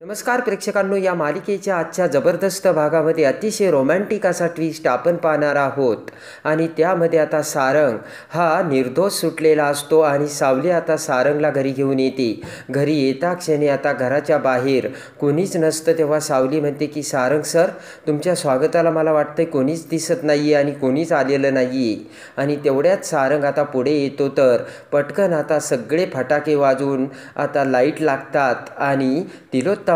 नमस्कार प्रेक्षकांनो, या मालिकेच्या आजच्या जबरदस्त भागामध्ये अतिशय रोमॅन्टिक असा ट्विस्ट आपण पाहणार आहोत. आणि त्यामध्ये आता सारंग हा निर्दोष सुटलेला असतो आणि सावली आता सारंगला घरी घेऊन येते. घरी येता क्षणी आता घराच्या बाहेर कोणीच नसतं. तेव्हा सावली म्हणते की सारंग सर, तुमच्या स्वागताला मला वाटतं कोणीच दिसत नाही आणि कोणीच आलेलं नाही. आणि तेवढ्यात सारंग आता पुढे येतो तर पटकन आता सगळे फटाके वाजवून आता लाईट लागतात आणि तिलोत्तमा,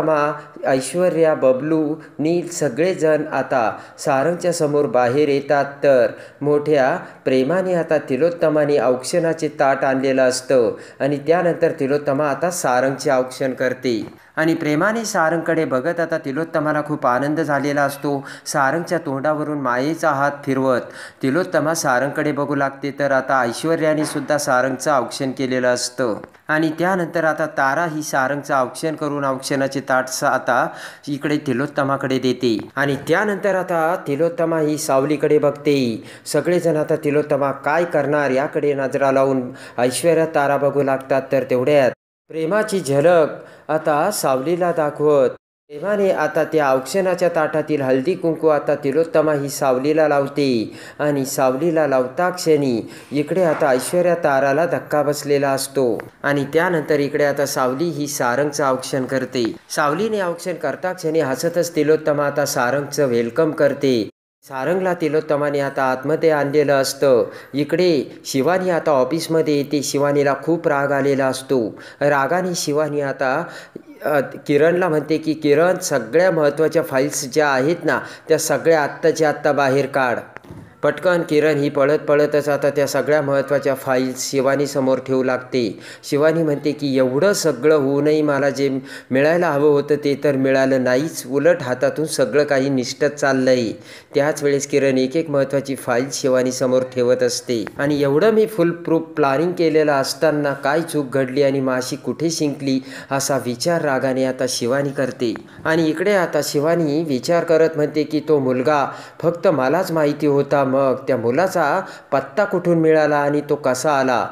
ऐश्वर्या, बबलू, नील सगळेजण आता सारंगच्या समोर बाहेर येतात. तर मोठ्या प्रेमाने आता तिलोत्तमाने औक्षणाचे ताट आणलेलं असतं आणि त्यानंतर तिलोत्तमा आता सारंगचे औक्षण करते. आणि प्रेमाने सारंगकडे बघत आता तिलोत्तमाला खूप आनंद झालेला असतो. सारंगच्या तोंडावरून मायेचा हात फिरवत तिलोत्तमा सारंगकडे बघू लागते. तर आता ऐश्वर्याने सुद्धा सारंगचं औक्षण केलेलं असतं. आणि त्यानंतर आता तारा ही सारंगचं औक्षण करून औक्षणाचे ताट आता इकडे तिलोत्तमाकडे देते. आणि त्यानंतर आता तिलोत्तमा ही सावलीकडे बघते. सगळेजण आता तिलोत्तमा काय करणार याकडे नजरा लावून ऐश्वर्या, तारा बघू लागतात. तर तेवढ्यात प्रेमाची झलक आता सावलीला दाखवत प्रेमाने आता त्या औक्षणाच्या ताटातील हळदी कुंकू आता तिलोत्तमा ही सावलीला लावते. आणि सावलीला लावता क्षणी इकडे आता ऐश्वर्या, ताराला धक्का बसलेला असतो. आणि त्यानंतर इकडे आता सावली ही सारंगचं औक्षण करते. सावलीने औक्षण करता क्षणी हसतच तिलोत्तमा आता सारंगचं वेलकम करते. सारंगला तिलोत्तमाने आता आतमध्ये आणलेलं असतं. इकडे शिवानी आता ऑफिसमध्ये येते. शिवानीला खूप राग आलेला असतो. रागाने शिवानी आता किरणला म्हणते की किरण, सगळ्या महत्त्वाच्या फाईल्स ज्या आहेत ना त्या सगळ्या आत्ताच्या आत्ता बाहेर काढ. पटकन किरण ही पळत पळतच आता त्या सगळ्या महत्त्वाच्या फाईल्स शिवानीसमोर ठेवू लागते. शिवानी म्हणते की एवढं सगळं होऊनही मला जे मिळायला हवं होतं ते तर मिळालं नाहीच, उलट हातातून सगळं काही निष्ठत चाललं आहे. त्याच वेळेस किरण एक एक महत्त्वाची फाईल शिवानीसमोर ठेवत असते. आणि एवढं मी फुल प्रूफ प्लॅनिंग केलेलं असताना काय चूक घडली आणि माशी कुठे शिंकली असा विचार रागाने आता शिवानी करते. आणि इकडे आता शिवानी विचार करत म्हणते की तो मुलगा फक्त मलाच माहिती होता, मग त्या मुलाचा पत्ता कुठून मिळाला आणि तो कसा आला.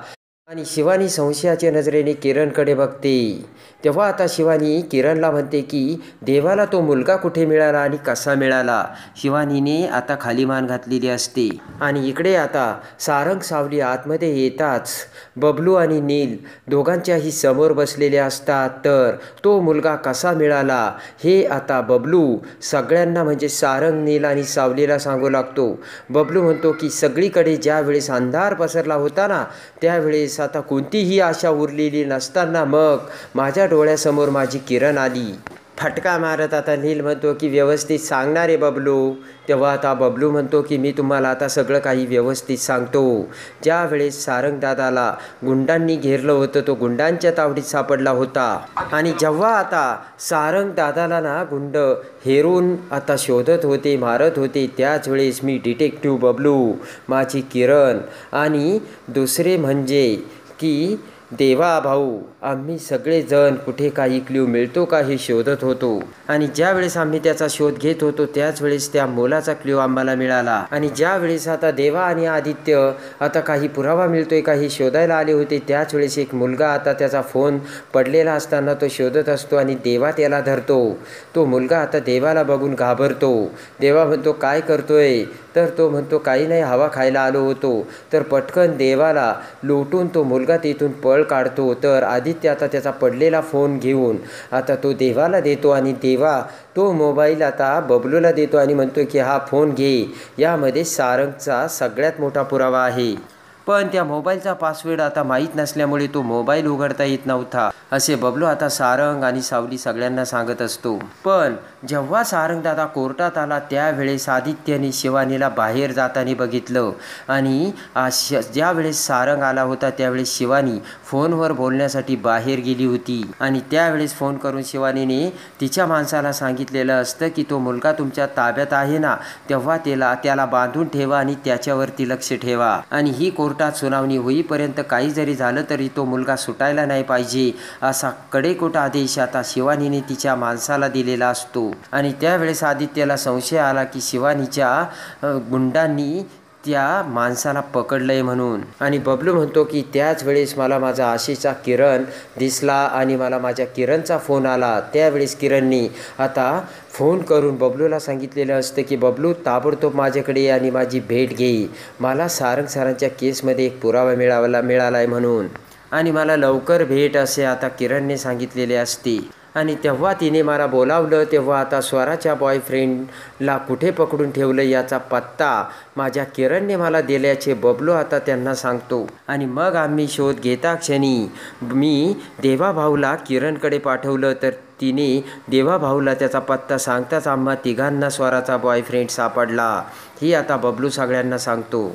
आणि शिवानी संशयाच्या नजरेने किरणकडे बघते. तेव्हा आता शिवानी किरणला म्हणते की देवाला तो मुलगा कुठे मिळाला आणि कसा मिळाला. शिवानीने आता खाली मान घातलेली असते. आणि इकडे आता सारंग, सावली आतमध्ये येताच बबलू आणि नील दोघांच्याही समोर बसलेले असतात. तर तो मुलगा कसा मिळाला हे आता बबलू सगळ्यांना म्हणजे सारंग, नील आणि सावलीला सांगू लागतो. बबलू म्हणतो की सगळीकडे ज्या वेळेस अंधार पसरला होता ना त्यावेळेस आता कोणतीही आशा उरलेली नसताना मग माझ्या डोळ्यासमोर माझी किरण आली. फटका मारत आता नील म्हणतो की व्यवस्थित सांगणार आहे बबलू. तेव्हा आता बबलू म्हणतो की मी तुम्हाला आता सगळं काही व्यवस्थित सांगतो. ज्या वेळेस सारंग दादाला गुंडांनी घेरलं होतं तो गुंडांच्या तावडीत सापडला होता. आणि जेव्हा आता सारंग दादाला ना गुंड हेरून आता शोधत होते, मारत होते, त्याच वेळेस मी डिटेक्टिव्ह बबलू, माझी किरण आणि दुसरे म्हणजे की देवा भाऊ, आम्ही सगळेजण कुठे काही क्ल्यू मिळतो का हे शोधत होतो. आणि ज्या वेळेस आम्ही त्याचा शोध घेत होतो त्याच वेळेस त्या मुलाचा क्ल्यू आम्हाला मिळाला. आणि ज्या वेळेस आता देवा आणि आदित्य आता काही पुरावा मिळतोय का हे शोधायला आले होते त्याच वेळेस एक मुलगा आता त्याचा फोन पडलेला असताना तो शोधत असतो आणि देवा त्याला धरतो. तो मुलगा आता देवाला बघून घाबरतो. देवा म्हणतो काय करतोय. तर तो म्हणतो काही नाही, हवा खायला आलो होतो. तर पटकन देवाला लोटून तो मुलगा तिथून पळ काढतो. तर आदित्य आता त्याचा पडलेला फोन घेऊन आता तो देवाला देतो आणि देवा तो मोबाईल आता बबलूला देतो आणि म्हणतो की हा फोन घे, यामध्ये सारंगचा सगळ्यात मोठा पुरावा आहे. पण त्या मोबाईलचा पासवर्ड आता माहीत नसल्यामुळे तो मोबाईल उघडता येत नव्हता असे बबलू आता सारंग आणि सावली सगळ्यांना सांगत असतो. पण जेव्हा सारंग दादा कोर्टात आला त्यावेळेस आदित्यने शिवानीला बाहेर जाताना बघितलं. आणि ज्या वेळेस सारंग आला होता त्यावेळेस शिवानी फोनवर बोलण्यासाठी बाहेर गेली होती. आणि त्यावेळेस फोन करून शिवानीने तिच्या माणसाला सांगितलेलं असतं की तो मुलगा तुमच्या ताब्यात आहे ना, तेव्हा त्याला बांधून ठेवा आणि त्याच्यावरती लक्ष ठेवा. आणि ही कोर्टात सुनावणी होईपर्यंत काही जरी झालं तरी तो मुलगा सुटायला नाही पाहिजे असा कडेकोट आदेश आता शिवानीने तिच्या माणसाला दिलेला असतो. आणि त्यावेळेस आदित्यला संशय आला की शिवानीच्या गुंडांनी त्या माणसाला पकडलंय म्हणून. आणि बबलू म्हणतो की त्याच वेळेस मला माझा आशेचा किरण दिसला आणि मला माझ्या किरणचा फोन आला. त्यावेळेस किरणनी आता फोन करून बबलूला सांगितलेलं असतं की बबलू ताबडतोब माझ्याकडे ये आणि माझी भेट घे. मला सारंग सरांच्या केसमध्ये एक पुरावा मिळाला आहे म्हणून, आणि मला लवकर भेट असे आता किरणने सांगितलेले असते. आणि तेव्हा तिने मला बोलावलं तेव्हा आता स्वराच्या बॉयफ्रेंडला कुठे पकडून ठेवलं याचा पत्ता माझ्या किरणने मला दिल्याचे बबलू आता त्यांना सांगतो. आणि मग आम्ही शोध घेता क्षणी मी देवाभाऊला किरणकडे पाठवलं, तर तिने देवाभाऊला त्याचा पत्ता सांगताच आम्हा तिघांना स्वराचा बॉयफ्रेंड सापडला. ही आता बबलू सगळ्यांना सांगतो.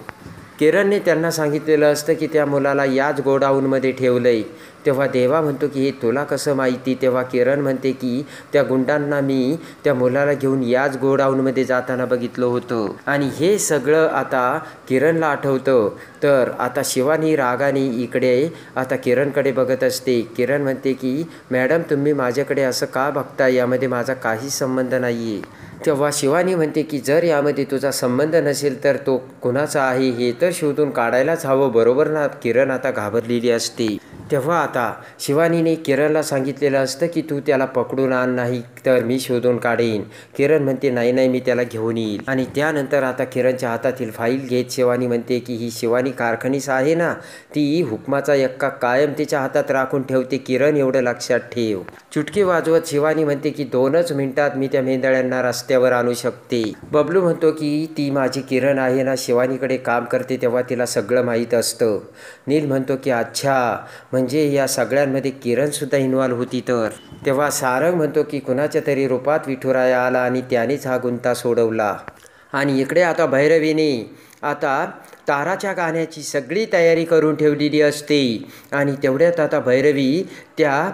किरणने त्यांना सांगितलेलं असतं की त्या मुलाला याच गोडाऊनमध्ये ठेवलं आहे. तेव्हा देवा म्हणतो की हे तुला कसं माहिती. तेव्हा किरण म्हणते की त्या गुंडांना मी त्या मुलाला घेऊन याच गोडाऊनमध्ये जाताना बघितलं होतं. आणि हे सगळं आता किरणला आठवतं. तर आता शिवानी रागाने इकडे आता किरणकडे बघत असते. किरण म्हणते की मॅडम तुम्ही माझ्याकडे असं का बघता, यामध्ये माझा काहीच संबंध नाही आहे. तेव्हा शिवानी म्हणते की जर यामध्ये तुझा संबंध नसेल तर तो कुणाचा आहे हे तर शोधून काढायलाच हवं, बरोबर ना. किरण आता घाबरलेली असते. तेव्हा आता शिवानीने किरणला सांगितलेलं असतं की तू त्याला पकडून आण, नाही तर मी शोधून काढेन. किरण म्हणते नाही नाही मी त्याला घेऊन येईल. आणि त्यानंतर आता किरणच्या हातातील फाईल घेत शिवानी म्हणते की ही शिवानी कारखानीस आहे ना, ती हुकमाचा यक्का कायम तिच्या हातात राखून ठेवते. किरण एवढं लक्षात ठेव. चुटकी वाजवत शिवानी म्हणते की 2च मिनिटात मी त्या मेंढळ्यांना रस्त्यावर आणू शकते. बबलू म्हणतो की ती माझी किरण आहे ना, शिवानीकडे काम करते तेव्हा तिला सगळं माहीत असतं. नील म्हणतो की अच्छा, म्हणजे या सगळ्यांमध्ये किरणसुद्धा इन्व्हॉल्व होती तर. तेव्हा सारंग म्हणतो की कुणाच्या तरी रूपात विठुराया आला आणि त्यानेच हा गुंता सोडवला. आणि इकडे आता भैरवीने आता ताराच्या गाण्याची सगळी तयारी करून ठेवलेली असते. आणि तेवढ्यात आता भैरवी त्या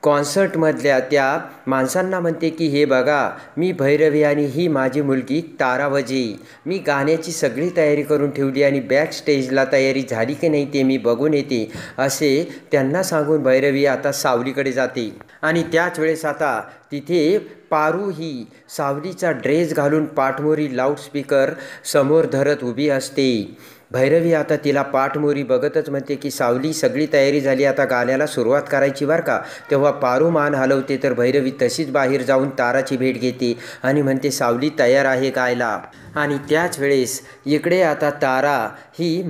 कॉन्सर्टमधल्या त्या माणसांना म्हणते की हे बघा मी भैरवी आणि ही माझी मुलगी तारावजी. मी गाण्याची सगळी तयारी करून ठेवली आणि बॅक स्टेजला तयारी झाली की नाही ते मी बघून येते, असे त्यांना सांगून भैरवी आता सावलीकडे जाते. आणि त्याच वेळेस आता तिथे पारू ही सावलीचा ड्रेस घालून पाठमोरी लाऊडस्पीकर समोर धरत उभी असते. भैरवी आता तिला पाठमोरी बघतच म्हणते की सावली सगळी तयारी झाली, आता गाण्याला सुरुवात करायची बरं का. तेव्हा पारू मान हलवते तर भैरवी तशीच बाहेर जाऊन ताराची भेट घेते आणि म्हणते सावली तयार आहे गायला. आणि त्याच वेळेस इकडे आता तारा ही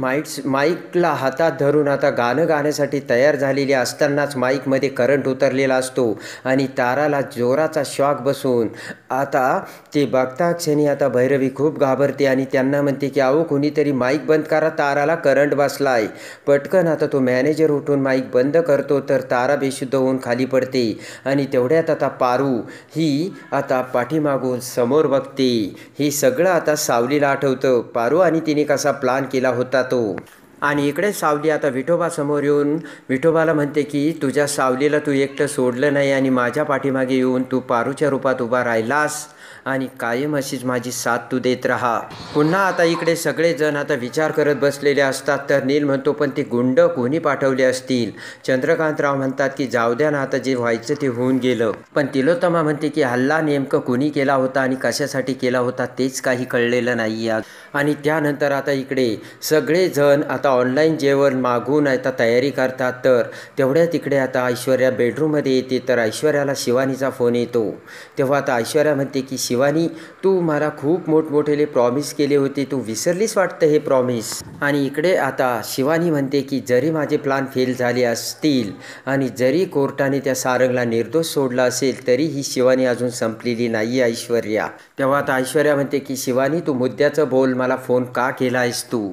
माईकला हातात धरून आता गाणं गाण्यासाठी तयार झालेली असतानाच माईकमध्ये करंट उतरलेला असतो आणि ताराला जोराचा शॉक बसून आता ते बघता क्षणी आता भैरवी खूप घाबरते आणि त्यांना म्हणते की अहो कोणीतरी माईक बंद करा, ताराला करंट बसलाय. पटकन आता तो मॅनेजर उठून माईक बंद करतो तर तारा बेशुद्ध होऊन खाली पडते. आणि तेवढ्यात आता पारू ही आता पाठीमागून समोर बघते. हे सगळं आता सावलीला आठवतं, पारू आणि तिने कसा प्लान केला होता तो. आणि इकडे सावली आता विठोबासमोर येऊन विठोबाला म्हणते की तुझ्या सावलीला तू एकटं सोडलं नाही आणि माझ्या पाठीमागे येऊन तू पारूच्या रूपात उभा राहिलास आणि कायम अशीच माझी साथ तू देत राहा. पुन्हा आता इकडे सगळेजण आता विचार करत बसलेले असतात. तर नील म्हणतो पण ते गुंड कोणी पाठवले असतील. चंद्रकांतराव म्हणतात की जाऊ द्या ना, आता जे व्हायचं ते होऊन गेलं. पण तिलोत्तमा म्हणते की हल्ला नेमकं कोणी केला होता आणि कशासाठी केला होता तेच काही कळलेलं नाही आहे. आणि त्यानंतर आता इकडे सगळेजण आता ऑनलाईन जेवण मागून आता तयारी करतात. तर तेवढ्या तिकडे आता ऐश्वर्या बेडरूममध्ये येते. तर ऐश्वर्याला शिवानीचा फोन येतो. तेव्हा आता ऐश्वर्या म्हणते की शिवानी तू मला खूप मोठमोठेले प्रॉमिस केले होते, तू विसरलीस वाटतं हे प्रॉमिस. आणि इकडे आता शिवानी म्हणते की जरी माझे प्लान फेल झाले असतील आणि जरी कोर्टाने त्या सारंगला निर्दोष सोडला असेल तरी ही शिवानी अजून संपलेली नाही ऐश्वर्या. तेव्हा आता ऐश्वर्या म्हणते की शिवानी तू मुद्द्याचं बोल, मला फोन का केला आहेस तू.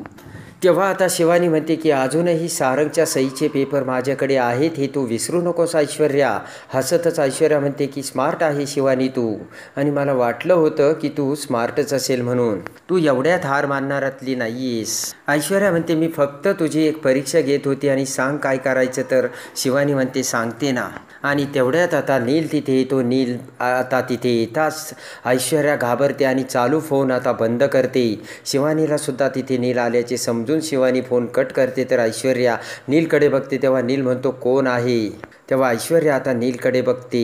तेव्हा आता शिवानी म्हणते की अजूनही सारंगच्या सहीचे पेपर माझ्याकडे आहेत हे तू विसरू नकोस ऐश्वर्या. हसतच ऐश्वर्या म्हणते की स्मार्ट आहे शिवानी तू, आणि मला वाटलं होतं की तू स्मार्टच असेल म्हणून, तू एवढ्यात हार मानणारातली नाही आहेस. ऐश्वर्या म्हणते मी फक्त तुझी एक परीक्षा घेत होती आणि सांग काय करायचं. तर शिवानी म्हणते सांगते ना. आणि तेवढ्यात आता नील तिथे येतो. नील आता तिथे येताच ऐश्वर्या घाबरते आणि चालू फोन आता बंद करते. शिवानीला सुद्धा तिथे नील आल्याचे समजून शिवानी फोन कट करते. तर ऐश्वर्या नीलकडे बघते तेव्हा नील म्हणतो कोण आहे. तेव्हा ऐश्वर्या आता नीलकडे बघते.